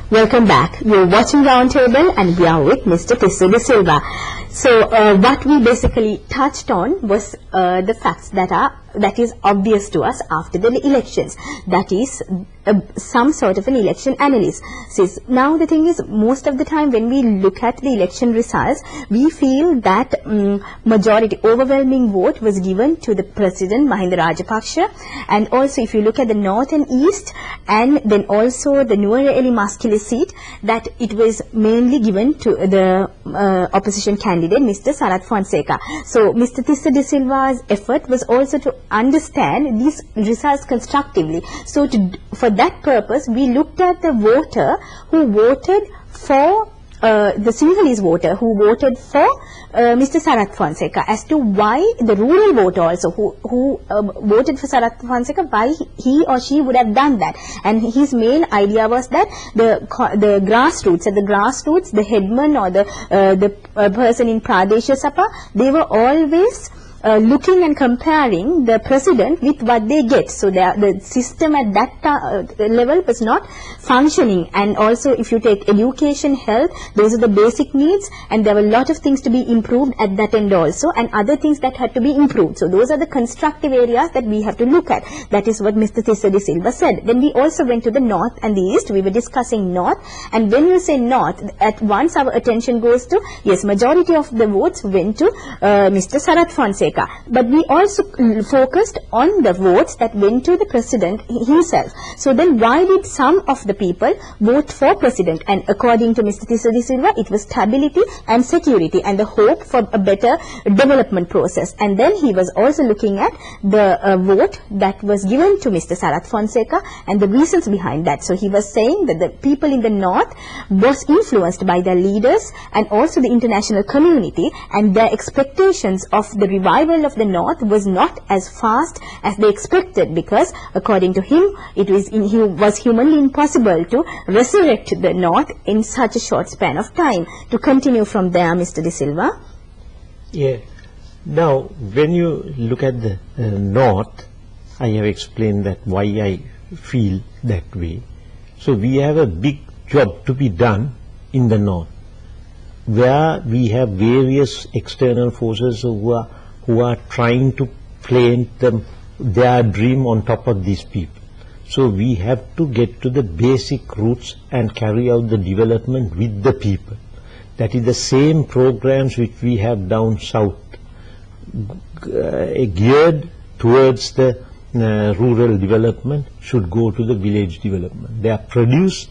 Welcome back. You're watching Roundtable and we are with Mr. Tissa De Silva. So what we basically touched on was the facts that is obvious to us after the elections. That is some sort of an election analysis. Now the thing is, most of the time when we look at the election results, we feel that majority, overwhelming vote was given to the President Mahinda Rajapaksa, and also if you look at the North and East, and then also the Nuwara Elimaskili seat, that it was mainly given to the opposition candidate, Mr. Sarath Fonseka. So Mr. Tissa De Silva's effort was also to understand these results constructively. So for that purpose, we looked at the voter who voted for the Sinhalese voter who voted for Mr. Sarath Fonseka, as to why the rural voter also who voted for Sarath Fonseka, why he or she would have done that. And his main idea was that the grassroots, the headman or the person in Pradesh Sabha, they were always looking and comparing the president with what they get. So the system at that level was not functioning. And also if you take education, health, those are the basic needs, and there were a lot of things to be improved at that end also, and other things that had to be improved. So those are the constructive areas that we have to look at. That is what Mr. Tissa De Silva said. Then we also went to the North and the East. We were discussing North, and when we say North, at once our attention goes to, yes, majority of the votes went to Mr. Sarath Fonseka. But we also focused on the votes that went to the president himself. So then why did some of the people vote for president? And according to Mr. Tissa De Silva, it was stability and security and the hope for a better development process. And then he was also looking at the vote that was given to Mr. Sarath Fonseka and the reasons behind that. So he was saying that the people in the North was influenced by their leaders and also the international community, and their expectations of the revival of the North was not as fast as they expected, because according to him, it was humanly impossible to resurrect the North in such a short span of time. To continue from there, Mr. De Silva. Yeah. Now, when you look at the North, I have explained that why I feel that way. So we have a big job to be done in the North, where we have various external forces who are trying to plant their dream on top of these people. So we have to get to the basic roots and carry out the development with the people. That is the same programs which we have down south, geared towards the rural development, should go to the village development. Their produce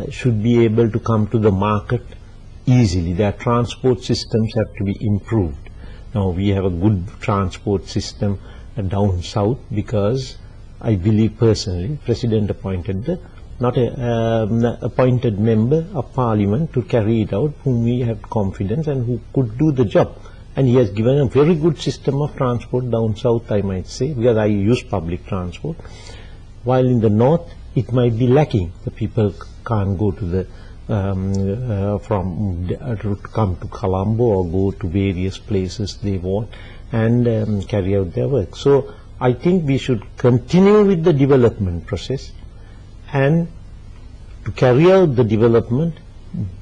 should be able to come to the market easily. Their transport systems have to be improved. Now we have a good transport system down south, because I believe personally President appointed appointed member of parliament to carry it out, whom we have confidence and who could do the job. And he has given a very good system of transport down south, I might say, because I use public transport. While in the north it might be lacking. The people can't go to the come to Colombo or go to various places they want and carry out their work. So I think we should continue with the development process, and to carry out the development,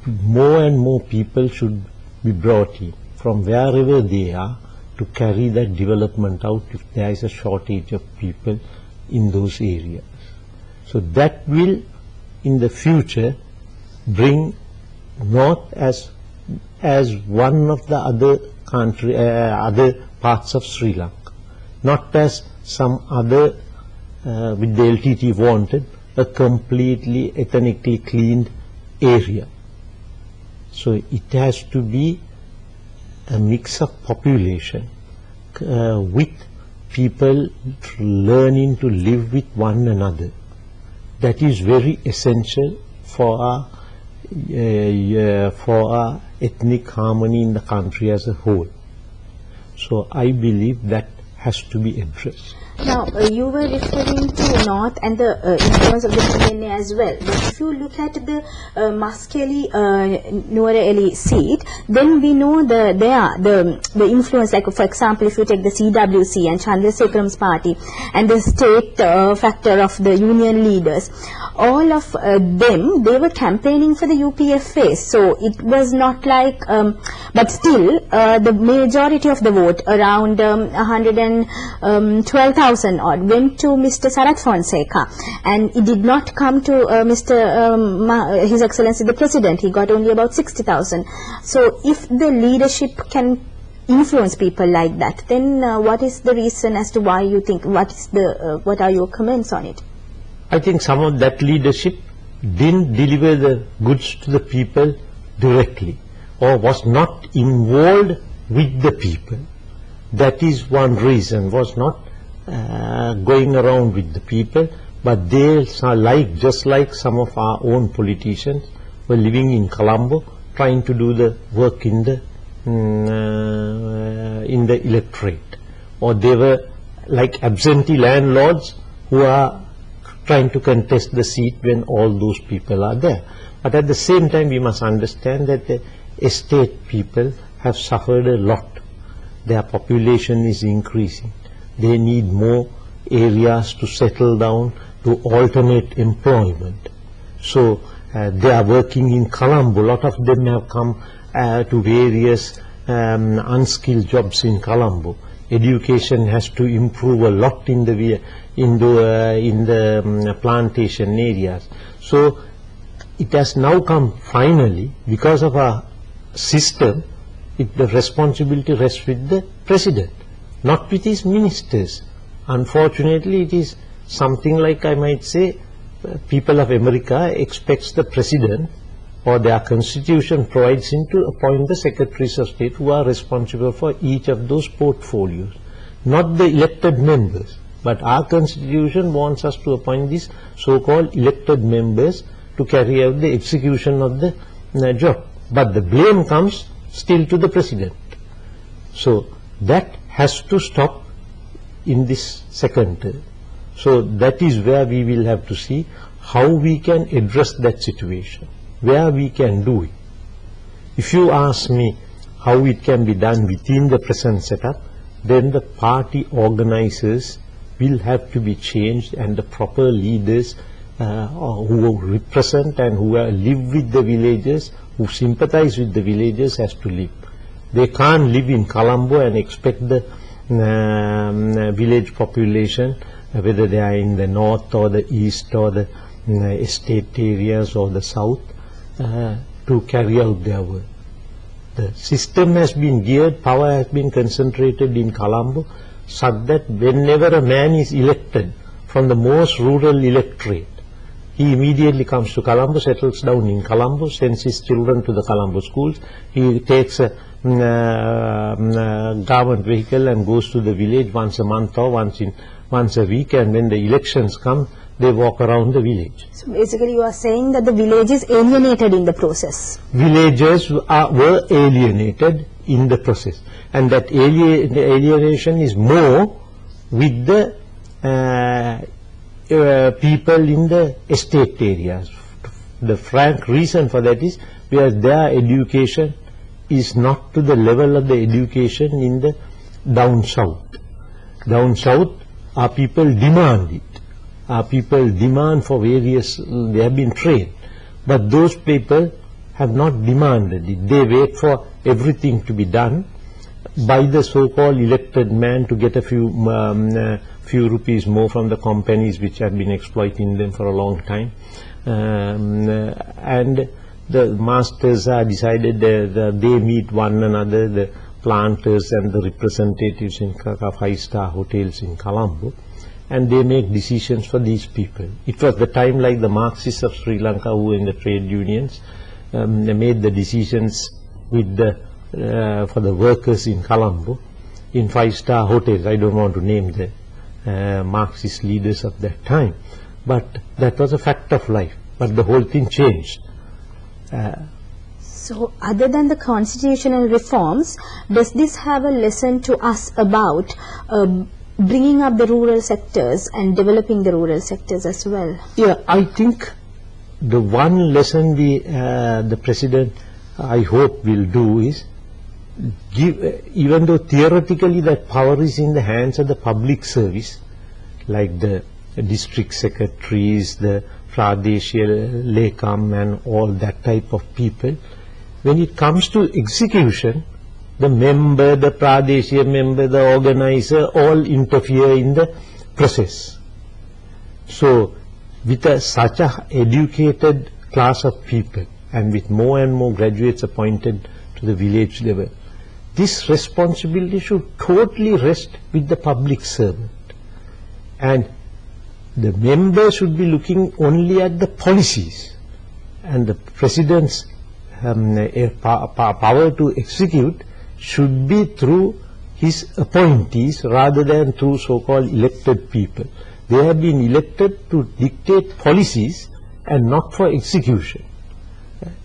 more and more people should be brought in from wherever they are to carry that development out if there is a shortage of people in those areas. So that will in the future bring North as one of the other other parts of Sri Lanka, not as some other with the LTT wanted, a completely ethnically cleaned area. So it has to be a mix of population with people learning to live with one another. That is very essential for our ethnic harmony in the country as a whole. So I believe that has to be addressed. Now, you were referring to North and the influence of the DNA as well. But if you look at the Muskeli Nuwara seat, then we know the influence, like for example, if you take the CWC and Chandrasekharam's party and the state factor of the union leaders, all of them, they were campaigning for the UPFA. So it was not like, but still, the majority of the vote, around 112,000 odd, went to Mr. Sarath Fonseca, and it did not come to His Excellency the President. He got only about 60,000. So if the leadership can influence people like that, then what is the reason as to why you think, what are your comments on it? I think some of that leadership didn't deliver the goods to the people directly, or was not involved with the people. That is one reason, was not going around with the people, but they are just like some of our own politicians were living in Colombo, trying to do the work in the electorate, or they were like absentee landlords who are trying to contest the seat when all those people are there. But at the same time, we must understand that the estate people have suffered a lot. Their population is increasing. They need more areas to settle down, to alternate employment. So they are working in Colombo. A lot of them have come to various unskilled jobs in Colombo. Education has to improve a lot in the plantation areas. So it has now come finally, because of our system, the responsibility rests with the President, not with his ministers. Unfortunately, it is something like, I might say, people of America expects the President, or their constitution provides him to appoint the Secretaries of State who are responsible for each of those portfolios, not the elected members. But our constitution wants us to appoint these so-called elected members to carry out the execution of the job. But the blame comes still to the President. So that has to stop in this second term. So that is where we will have to see how we can address that situation, where we can do it. If you ask me how it can be done within the present setup, then the party organizers will have to be changed, and the proper leaders who represent and who live with the villagers, who sympathize with the villagers, has to live. They can't live in Colombo and expect the village population, whether they are in the north or the east or the estate areas or the south, to carry out their work. The system has been geared, power has been concentrated in Colombo, such that whenever a man is elected from the most rural electorate, he immediately comes to Colombo, settles down in Colombo, sends his children to the Colombo schools. He takes a government vehicle and goes to the village once a month or once a week, and when the elections come, they walk around the village. So basically you are saying that the village is alienated in the process. Villagers were alienated in the process, and that alienation is more with the people in the estate areas. The frank reason for that is because their education is not to the level of the education in the down south. Down south, our people demand it. Our people demand for various, they have been trained. But those people have not demanded it. They wait for everything to be done by the so-called elected man to get a few rupees more from the companies which have been exploiting them for a long time. And the masters are decided they meet one another, the planters and the representatives in five-star hotels in Colombo, and they make decisions for these people. It was the time like the Marxists of Sri Lanka who were in the trade unions, they made the decisions with for the workers in Colombo in five-star hotels. I don't want to name the Marxist leaders of that time, but that was a fact of life. But the whole thing changed. So other than the constitutional reforms, does this have a lesson to us about bringing up the rural sectors and developing the rural sectors as well? Yeah, I think the one lesson the President, I hope, will do is give, even though theoretically that power is in the hands of the public service, like the district secretaries, the Pradeshia Lekam and all that type of people, when it comes to execution, the member, the Pradeshia member, the organizer, all interfere in the process. So, with such a educated class of people, and with more and more graduates appointed to the village level, this responsibility should totally rest with the public servant. And the member should be looking only at the policies, and the President's power to execute should be through his appointees rather than through so-called elected people. They have been elected to dictate policies and not for execution.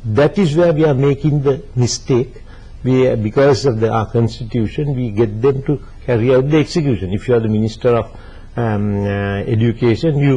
That is where we are making the mistake. Because of our constitution, we get them to carry out the execution. If you are the Minister of Education, you